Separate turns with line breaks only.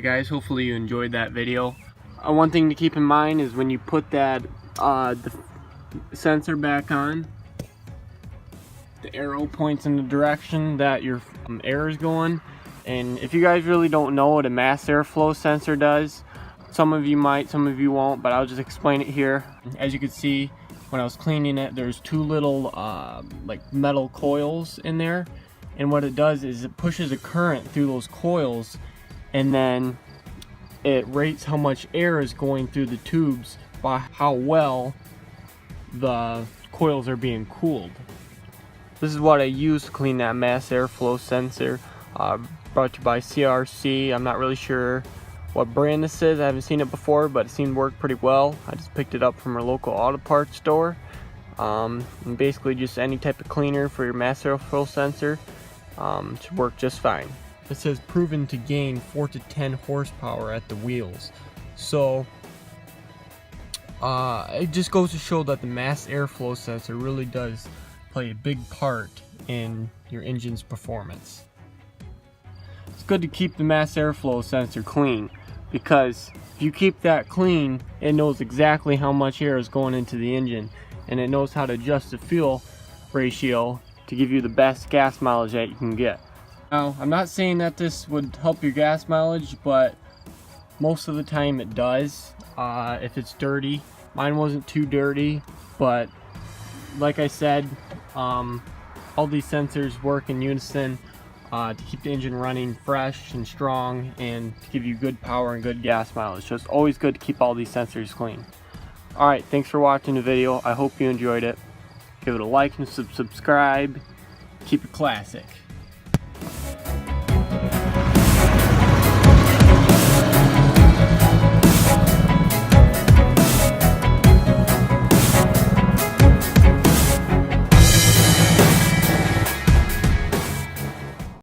guys, hopefully you enjoyed that video. One thing to keep in mind is when you put that the sensor back on, the arrow points in the direction that your air is going. And if you guys really don't know what a mass airflow sensor does, some of you might, some of you won't, but I'll just explain it here. As you can see, when I was cleaning it, there's two little like metal coils in there, and what it does is it pushes a current through those coils, and then it rates how much air is going through the tubes by how well the coils are being cooled. This is what I use to clean that mass airflow sensor. Brought to you by CRC. I'm not really sure what brand this is. I haven't seen it before, but it seemed to work pretty well. I just picked it up from our local auto parts store. And basically just any type of cleaner for your mass airflow sensor should work just fine. It says proven to gain 4 to 10 horsepower at the wheels. So it just goes to show that the mass airflow sensor really does play a big part in your engine's performance. It's good to keep the mass airflow sensor clean, because if you keep that clean, it knows exactly how much air is going into the engine, and it knows how to adjust the fuel ratio to give you the best gas mileage that you can get. Now, I'm not saying that this would help your gas mileage, but most of the time it does if it's dirty. Mine wasn't too dirty, but like I said, all these sensors work in unison to keep the engine running fresh and strong and to give you good power and good gas mileage. So it's always good to keep all these sensors clean. Alright, thanks for watching the video. I hope you enjoyed it. Give it a like and subscribe. Keep it classic.